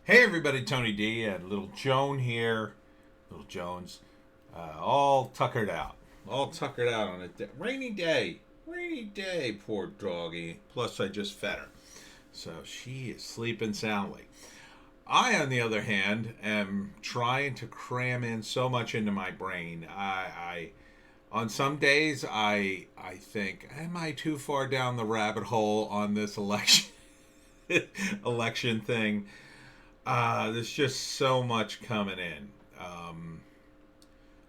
Hey everybody, Tony D and little Joan here. Little Jones, all tuckered out. All tuckered out on a rainy day. Rainy day, poor doggy. Plus, I just fed her. So she is sleeping soundly. I, on the other hand, am trying to cram in so much into my brain. On some days, I think, am I too far down the rabbit hole on this election election thing? There's just so much coming in. Um,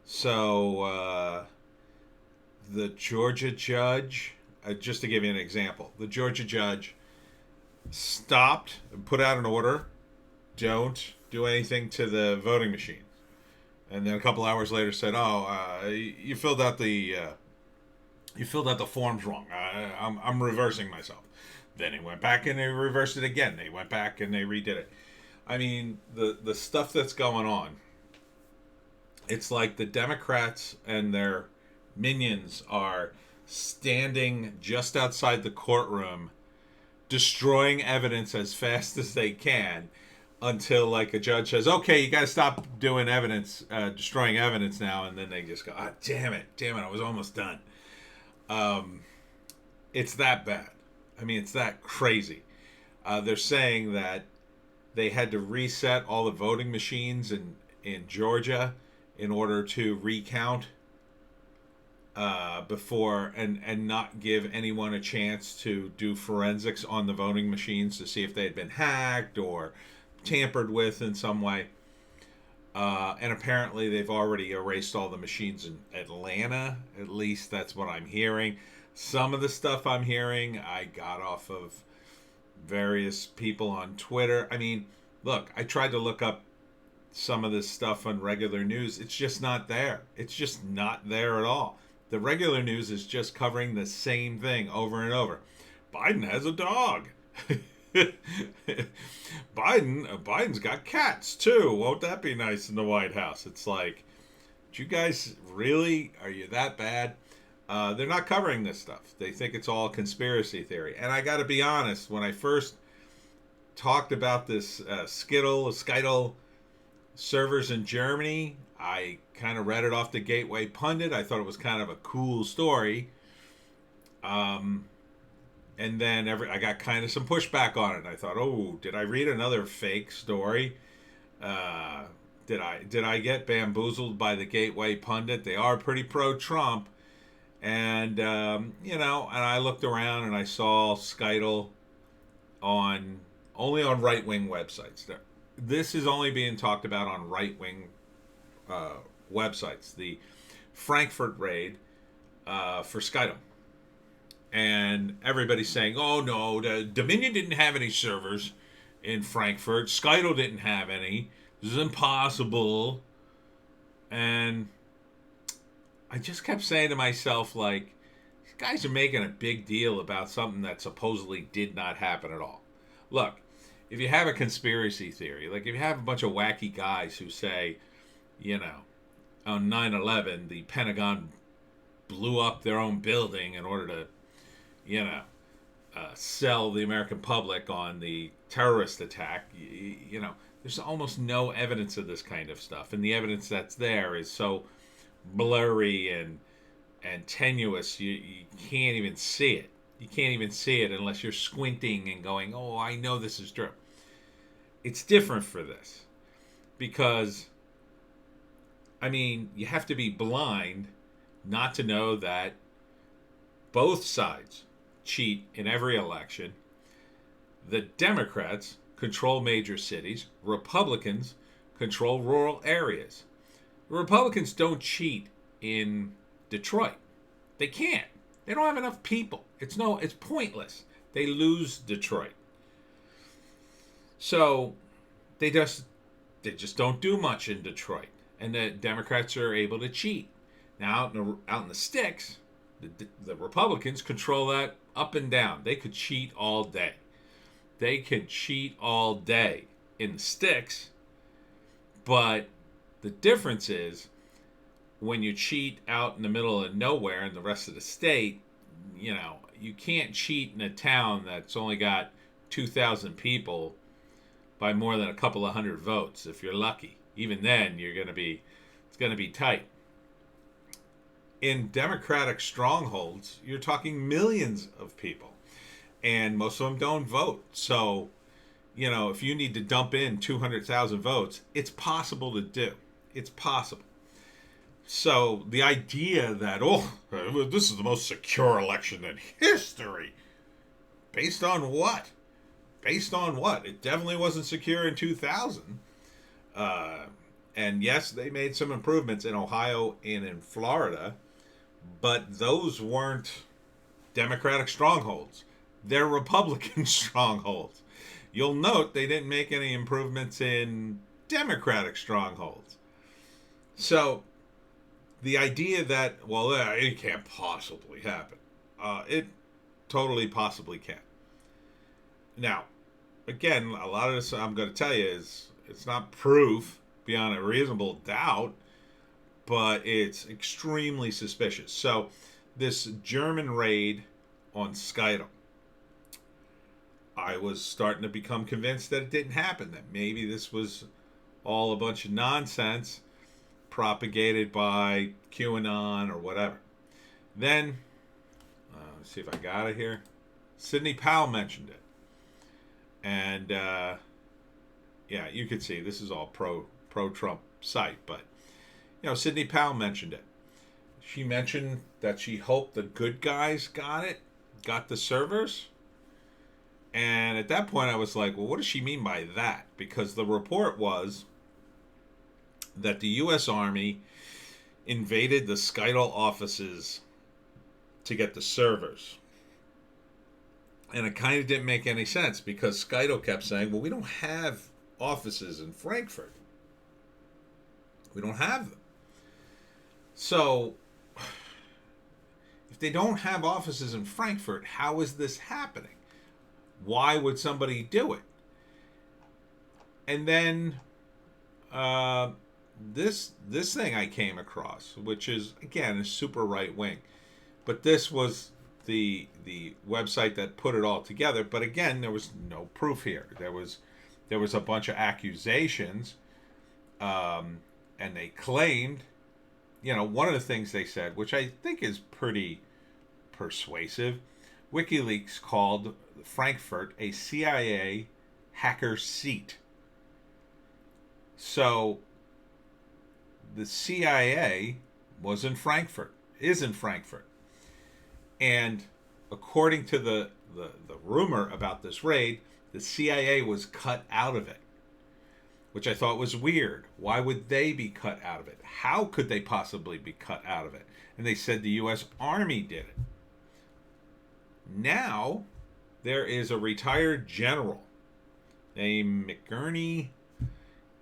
so the Georgia judge, just to give you an example, the Georgia judge stopped and put out an order: don't do anything to the voting machines. And then a couple hours later said, "Oh, you filled out the forms wrong. I'm reversing myself." Then he went back and they reversed it again. They went back and they redid it. I mean, the stuff that's going on, it's like the Democrats and their minions are standing just outside the courtroom, destroying evidence as fast as they can until like a judge says, "Okay, you got to stop doing evidence, destroying evidence now," and then they just go, "Ah, damn it, I was almost done." Um, it's that bad. I mean, it's that crazy. They're saying that they had to reset all the voting machines in Georgia in order to recount before and not give anyone a chance to do forensics on the voting machines to see if they had been hacked or tampered with in some way. And apparently they've already erased all the machines in Atlanta. At least that's what I'm hearing. Some of the stuff I'm hearing I got off of various people on Twitter. I mean, look, I tried to look up some of this stuff on regular news. It's just not there. It's just not there at all. The regular news is just covering the same thing over and over. Biden has a dog. Biden's got cats too. Won't that be nice in the White House? It's like, do you guys really, are you that bad? They're not covering this stuff. They think it's all conspiracy theory. And I got to be honest, when I first talked about this Scytl servers in Germany, I kind of read it off the Gateway Pundit. I thought it was kind of a cool story. And then I got kind of some pushback on it. I thought, oh, did I read another fake story? Did I get bamboozled by the Gateway Pundit? They are pretty pro-Trump. And, and I looked around and I saw Scytl only on right-wing websites. This is only being talked about on right-wing websites. The Frankfurt raid for Scytl. And everybody's saying, oh, no, the Dominion didn't have any servers in Frankfurt. Scytl didn't have any. This is impossible. And I just kept saying to myself, like, these guys are making a big deal about something that supposedly did not happen at all. Look, if you have a conspiracy theory, like if you have a bunch of wacky guys who say, on 9/11, the Pentagon blew up their own building in order to, sell the American public on the terrorist attack, there's almost no evidence of this kind of stuff. And the evidence that's there is so blurry and tenuous, you can't even see it. You can't even see it unless you're squinting and going, oh, I know this is true. It's different for this because, I mean, you have to be blind not to know that both sides cheat in every election. The Democrats control major cities. Republicans control rural areas. The Republicans don't cheat in Detroit. They can't. They don't have enough people. It's pointless. They lose Detroit. So they just don't do much in Detroit. And the Democrats are able to cheat. Now out in the sticks, the Republicans control that up and down. They could cheat all day. They can cheat all day in the sticks, but the difference is when you cheat out in the middle of nowhere in the rest of the state, you can't cheat in a town that's only got 2,000 people by more than a couple of hundred votes if you're lucky. Even then, it's going to be tight. In Democratic strongholds, you're talking millions of people, and most of them don't vote. So, if you need to dump in 200,000 votes, it's possible to do. It's possible. So the idea that, this is the most secure election in history, based on what? Based on what? It definitely wasn't secure in 2000. And yes, they made some improvements in Ohio and in Florida, but those weren't Democratic strongholds. They're Republican strongholds. You'll note they didn't make any improvements in Democratic strongholds. So the idea that, it can't possibly happen. It totally possibly can. Now, again, a lot of this I'm going to tell you is it's not proof beyond a reasonable doubt, but it's extremely suspicious. So this German raid on Scytl, I was starting to become convinced that it didn't happen, that maybe this was all a bunch of nonsense propagated by QAnon or whatever. Then, let's see if I got it here. Sidney Powell mentioned it. And, you can see this is all pro-Trump site, but, Sidney Powell mentioned it. She mentioned that she hoped the good guys got the servers. And at that point, I was like, well, what does she mean by that? Because the report was that the U.S. Army invaded the Scytl offices to get the servers. And it kind of didn't make any sense because Scytl kept saying, well, we don't have offices in Frankfurt. We don't have them. So, if they don't have offices in Frankfurt, how is this happening? Why would somebody do it? And then this thing I came across, which is, again, is super right wing, but this was the website that put it all together. But again, there was no proof here. There was a bunch of accusations, and they claimed, one of the things they said, which I think is pretty persuasive, WikiLeaks called Frankfurt a CIA hacker seat. So the CIA is in Frankfurt. And according to the rumor about this raid, the CIA was cut out of it, which I thought was weird. Why would they be cut out of it? How could they possibly be cut out of it? And they said the U.S. Army did it. Now, there is a retired general named McGurney.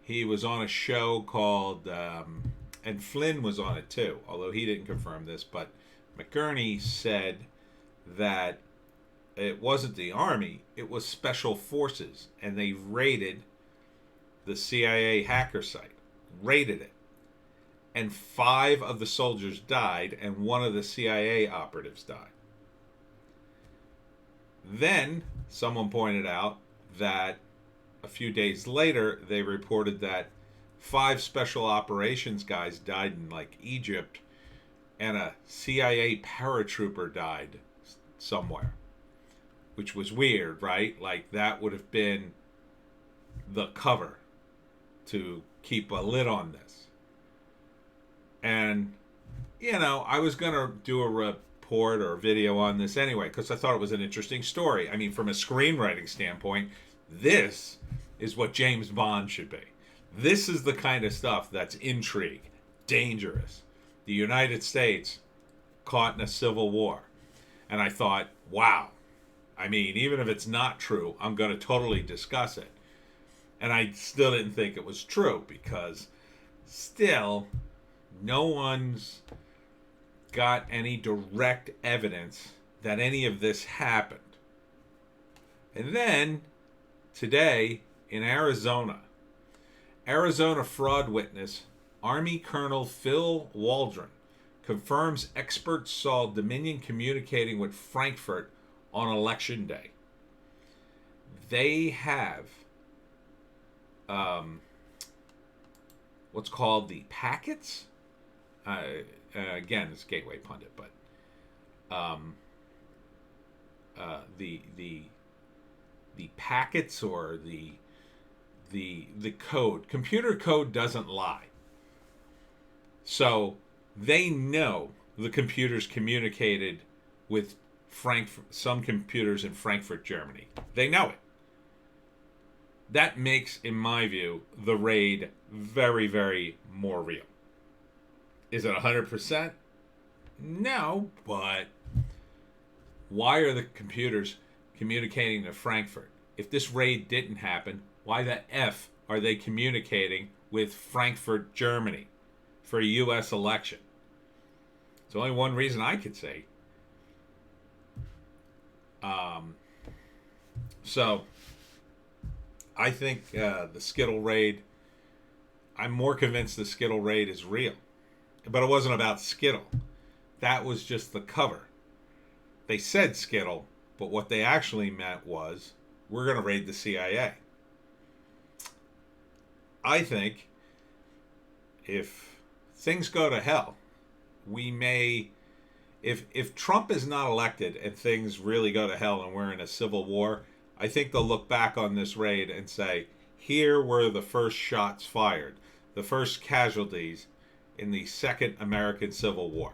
He was on a show called, and Flynn was on it too, although he didn't confirm this, but McGurney said that it wasn't the Army, it was Special Forces, and they raided the CIA hacker site, raided it. And 5 of the soldiers died, and 1 of the CIA operatives died. Then, someone pointed out that a few days later, they reported that 5 special operations guys died in, Egypt, and a CIA paratrooper died somewhere. Which was weird, right? That would have been the cover to keep a lid on this. And, I was going to do a report or a video on this anyway, because I thought it was an interesting story. I mean, from a screenwriting standpoint, this is what James Bond should be. This is the kind of stuff that's intrigue, dangerous. The United States caught in a civil war. And I thought, wow. I mean, even if it's not true, I'm going to totally discuss it. And I still didn't think it was true because still no one's got any direct evidence that any of this happened. And then today in Arizona fraud witness Army Colonel Phil Waldron confirms experts saw Dominion communicating with Frankfurt on Election Day. They have what's called the packets. Again, it's Gateway Pundit, but the packets or the code, computer code doesn't lie. So they know the computers communicated with some computers in Frankfurt, Germany. They know it. That makes, in my view, the raid very, very more real. Is it 100%? No, but why are the computers communicating to Frankfurt? If this raid didn't happen, why the F are they communicating with Frankfurt, Germany for a U.S. election? There's only one reason I could say. So I think the Scytl raid, I'm more convinced the Scytl raid is real. But it wasn't about Scytl. That was just the cover. They said Scytl, but what they actually meant was, we're going to raid the CIA. I think if things go to hell, we may, if Trump is not elected and things really go to hell and we're in a civil war, I think they'll look back on this raid and say, here were the first shots fired, the first casualties in the Second American Civil War.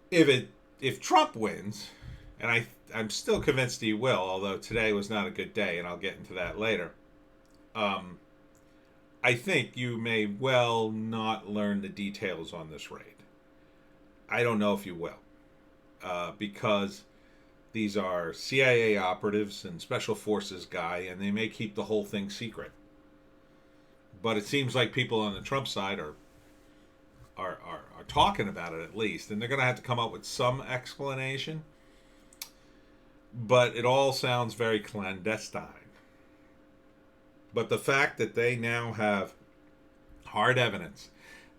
If Trump wins, and I'm still convinced he will, although today was not a good day, and I'll get into that later, I think you may well not learn the details on this raid. I don't know if you will, because these are CIA operatives and special forces guy, and they may keep the whole thing secret. But it seems like people on the Trump side are talking about it, at least, and they're going to have to come up with some explanation. But it all sounds very clandestine. But the fact that they now have hard evidence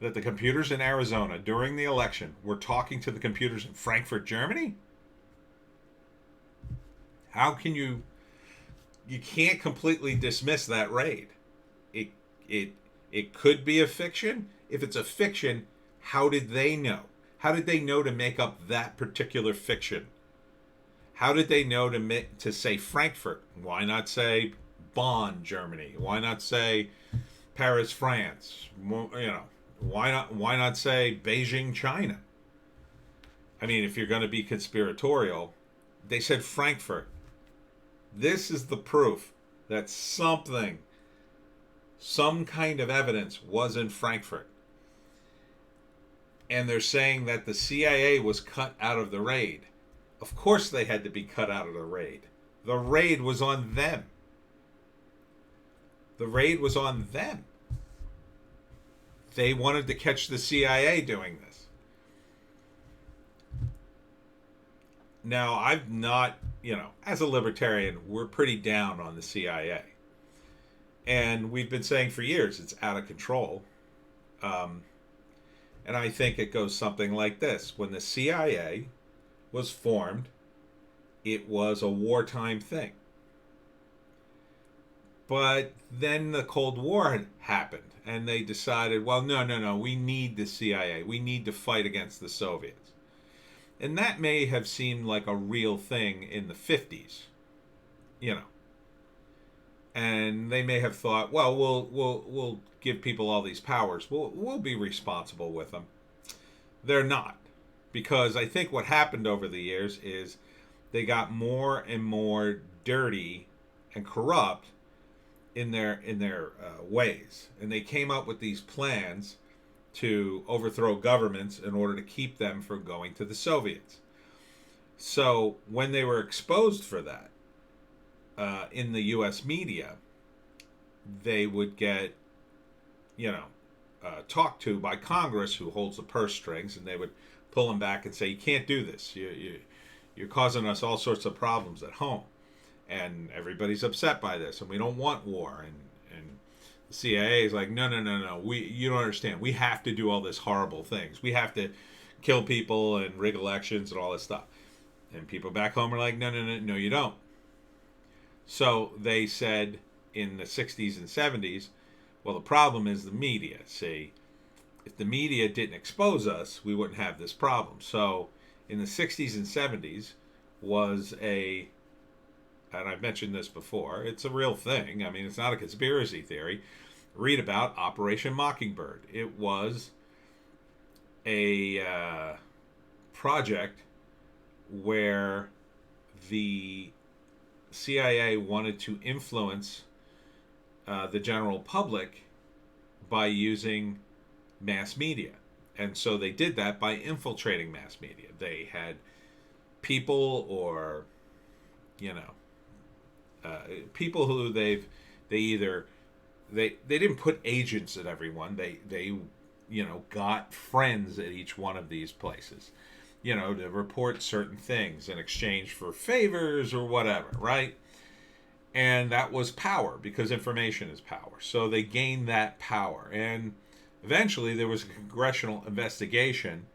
that the computers in Arizona during the election were talking to the computers in Frankfurt, Germany? How can you can't completely dismiss that raid. It could be a fiction. If it's a fiction, how did they know? How did they know to make up that particular fiction? How did they know to say Frankfurt? Why not say Bonn, Germany? Why not say Paris, France? Why not say Beijing, China? I mean, if you're going to be conspiratorial, they said Frankfurt. This is the proof that some kind of evidence was in Frankfurt. And they're saying that the CIA was cut out of the raid. Of course they had to be cut out of the raid. The raid was on them. The raid was on them. They wanted to catch the CIA doing this. Now, I've not, as a libertarian, we're pretty down on the CIA. And we've been saying for years it's out of control. And I think it goes something like this. When the CIA was formed, it was a wartime thing. But then the Cold War had happened, and they decided, well, no, we need the CIA. We need to fight against the Soviets. And that may have seemed like a real thing in the 50s, And they may have thought, well, we'll give people all these powers. We'll be responsible with them. They're not, because I think what happened over the years is they got more and more dirty and corrupt in their ways, and they came up with these plans to overthrow governments in order to keep them from going to the Soviets. So when they were exposed for that in the U.S. media, they would get, talked to by Congress, who holds the purse strings, and they would pull them back and say, you can't do this. You're causing us all sorts of problems at home. And everybody's upset by this, and we don't want war. And the CIA is like, no. You don't understand. We have to do all this horrible things. We have to kill people and rig elections and all this stuff. And people back home are like, no, you don't. So they said in the 60s and 70s, well, the problem is the media. See, if the media didn't expose us, we wouldn't have this problem. So in the 60s and 70s was and I've mentioned this before, it's a real thing. I mean, it's not a conspiracy theory. Read about Operation Mockingbird. It was a project where the CIA wanted to influence the general public by using mass media. And so they did that by infiltrating mass media. They had people or, you know, people who they didn't put agents at everyone. They got friends at each one of these places, to report certain things in exchange for favors or whatever, right? And that was power, because information is power. So they gained that power. And eventually there was a congressional investigation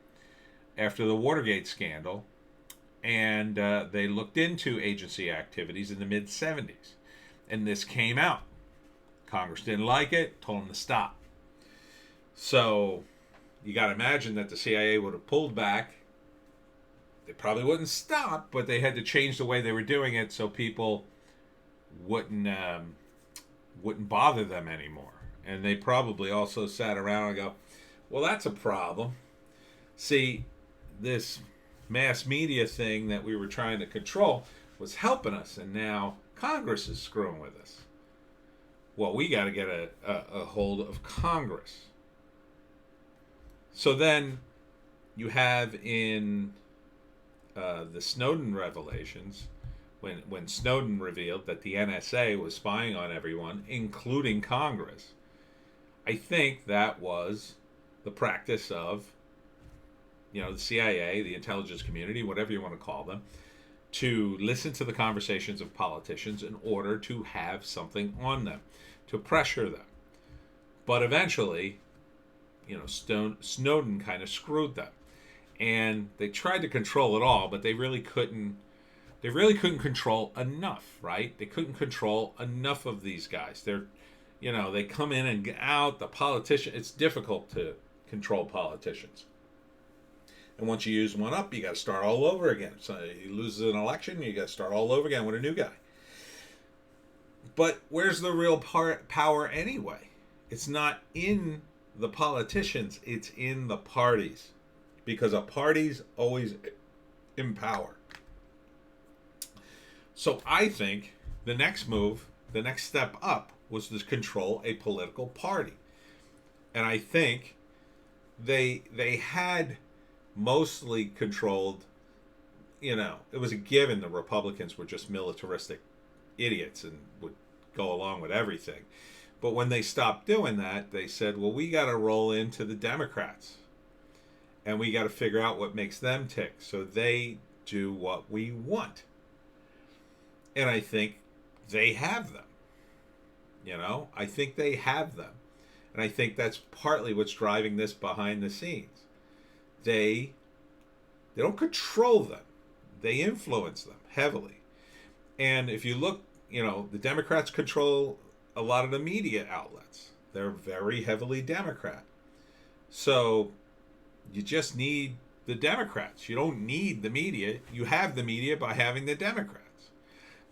after the Watergate scandal, and they looked into agency activities in the mid-70s. And this came out. Congress didn't like it, told them to stop. So you got to imagine that the CIA would have pulled back. They probably wouldn't stop, but they had to change the way they were doing it so people wouldn't bother them anymore. And they probably also sat around and go, well, that's a problem. See, this mass media thing that we were trying to control was helping us, and now Congress is screwing with us. Well, we got to get a hold of Congress. So then you have in the Snowden revelations, when Snowden revealed that the NSA was spying on everyone, including Congress, I think that was the practice of, the CIA, the intelligence community, whatever you want to call them, to listen to the conversations of politicians in order to have something on them, to pressure them. But eventually, Snowden kind of screwed them. And they tried to control it all, but they really couldn't control enough, right? They couldn't control enough of these guys. They come in and get out. The politician, it's difficult to control politicians. And once you use one up, you got to start all over again. So he loses an election, you got to start all over again with a new guy. But where's the real power anyway? It's not in the politicians, it's in the parties. Because a party's always in power. So I think the next move, the next step up, was to control a political party. And I think they had mostly controlled, it was a given the Republicans were just militaristic idiots and would go along with everything. But when they stopped doing that, they said, well, we got to roll into the Democrats. And we got to figure out what makes them tick. So they do what we want. And I think they have them. I think they have them. And I think that's partly what's driving this behind the scenes. They don't control them. They influence them heavily. And if you look, the Democrats control a lot of the media outlets. They're very heavily Democrat. So you just need the Democrats. You don't need the media. You have the media by having the Democrats.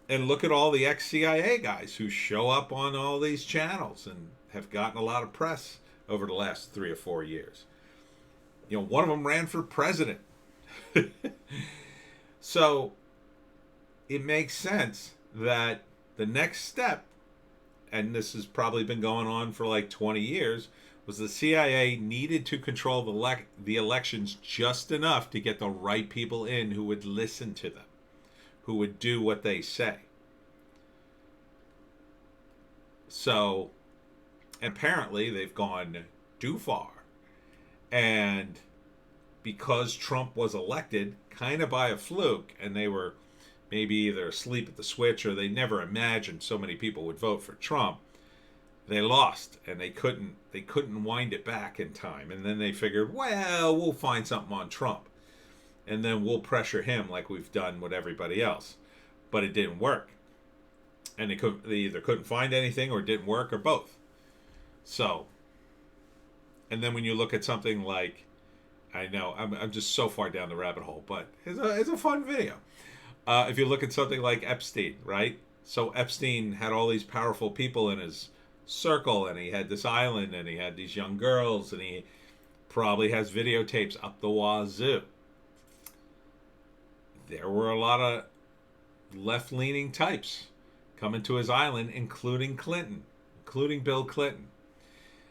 And look at all the ex-CIA guys who show up on all these channels and have gotten a lot of press over the last 3 or 4 years. One of them ran for president. So it makes sense that the next step, and this has probably been going on for like 20 years, was the CIA needed to control the elections just enough to get the right people in who would listen to them, who would do what they say. So, apparently they've gone too far. And because Trump was elected kind of by a fluke, and they were maybe either asleep at the switch or they never imagined so many people would vote for Trump, they lost, and they couldn't wind it back in time. And then they figured, well, we'll find something on Trump, and then we'll pressure him like we've done with everybody else. But it didn't work. and they either couldn't find anything or it didn't work or both. So, and then when you look at something like, I know I'm just so far down the rabbit hole, but it's a fun video. If you look at something like Epstein, right? So Epstein had all these powerful people in his circle, and he had this island, and he had these young girls, and he probably has videotapes up the wazoo. There were a lot of left-leaning types coming to his island, including Bill Clinton.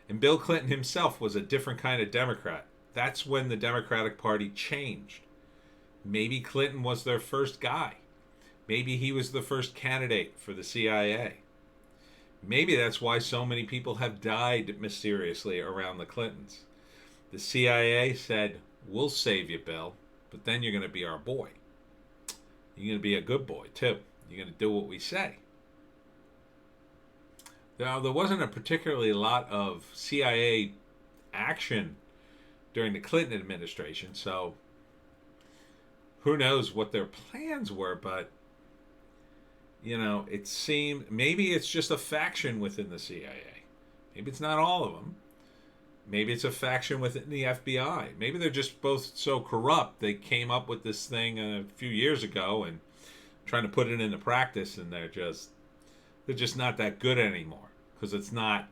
And Bill Clinton himself was a different kind of Democrat. That's when the Democratic Party changed. Maybe Clinton was their first guy. Maybe he was the first candidate for the CIA. Maybe that's why so many people have died mysteriously around the Clintons. The CIA said, "We'll save you, Bill, but then you're going to be our boy. You're going to be a good boy, too. You're going to do what we say." Now, there wasn't a particularly lot of CIA action during the Clinton administration, so who knows what their plans were, but, it seemed, maybe it's just a faction within the CIA. Maybe it's not all of them. Maybe it's a faction within the FBI. Maybe they're just both so corrupt they came up with this thing a few years ago and trying to put it into practice, and they're just not that good anymore, because it's not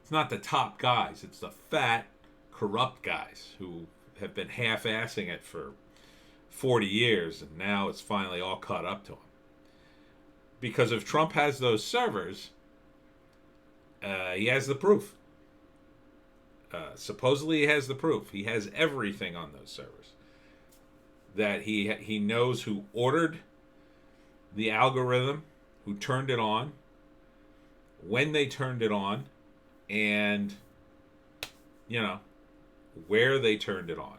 the top guys. It's the fat, corrupt guys who have been half-assing it for 40 years, and now it's finally all caught up to them. Because if Trump has those servers, he has the proof. Supposedly he has the proof. He has everything on those servers. That he knows who ordered the algorithm, who turned it on, when they turned it on, and, where they turned it on.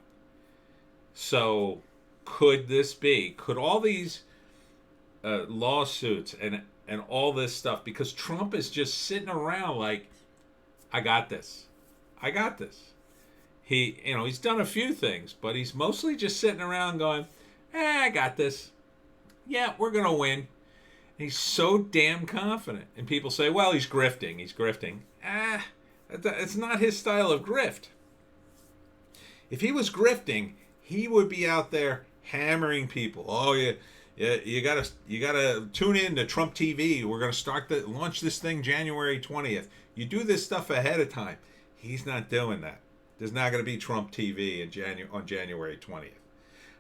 So, could all these lawsuits and all this stuff, because Trump is just sitting around like, I got this. He's done a few things, but he's mostly just sitting around going, I got this. Yeah, we're going to win. And he's so damn confident. And people say, well, he's grifting. It's not his style of grift. If he was grifting, he would be out there hammering people. Oh, yeah, you gotta tune in to Trump TV. We're gonna launch this thing January 20th. You do this stuff ahead of time. He's not doing that. There's not going to be Trump TV on January 20th.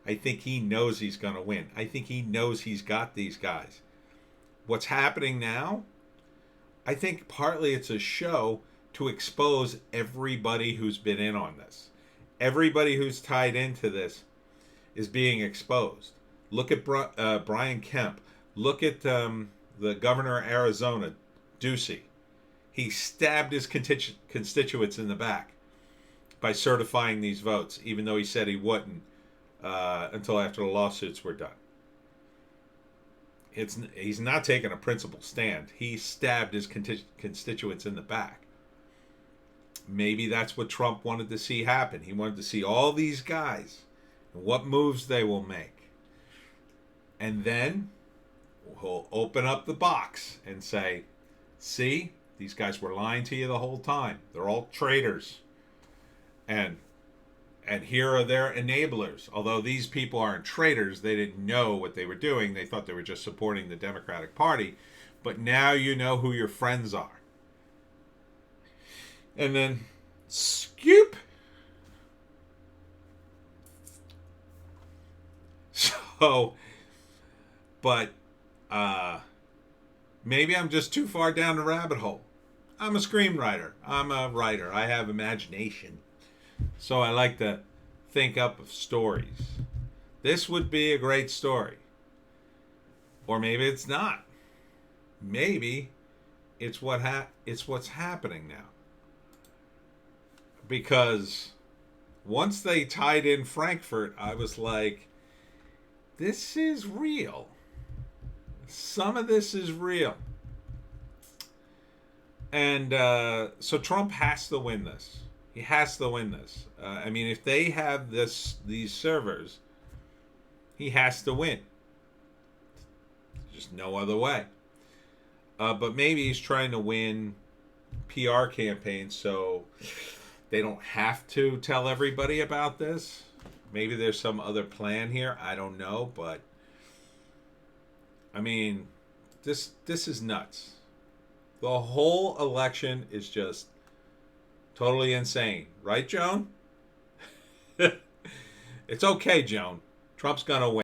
I think he knows he's going to win. I think he knows he's got these guys. What's happening now? I think partly it's a show to expose everybody who's been in on this. Everybody who's tied into this is being exposed. Look at Brian Kemp. Look at the governor of Arizona, Ducey. He stabbed his constituents in the back by certifying these votes, even though he said he wouldn't until after the lawsuits were done. He's not taking a principled stand. He stabbed his constituents in the back. Maybe that's what Trump wanted to see happen. He wanted to see all these guys and what moves they will make. And then he'll open up the box and say, see, these guys were lying to you the whole time. They're all traitors. And here are their enablers. Although these people aren't traitors, they didn't know what they were doing. They thought they were just supporting the Democratic Party. But now you know who your friends are. And then, scoop. So, but maybe I'm just too far down the rabbit hole. I'm a screenwriter. I'm a writer. I have imagination. So I like to think up of stories. This would be a great story. Or maybe it's not. Maybe it's what's happening now. Because once they tied in Frankfurt, I was like, this is real. Some of this is real. And so Trump has to win this. He has to win this. I mean, if they have these servers, he has to win. There's just no other way. But maybe he's trying to win PR campaigns so they don't have to tell everybody about this. Maybe there's some other plan here. I don't know, but I mean, this is nuts. The whole election is just totally insane, right, Joan? It's okay, Joan. Trump's gonna win.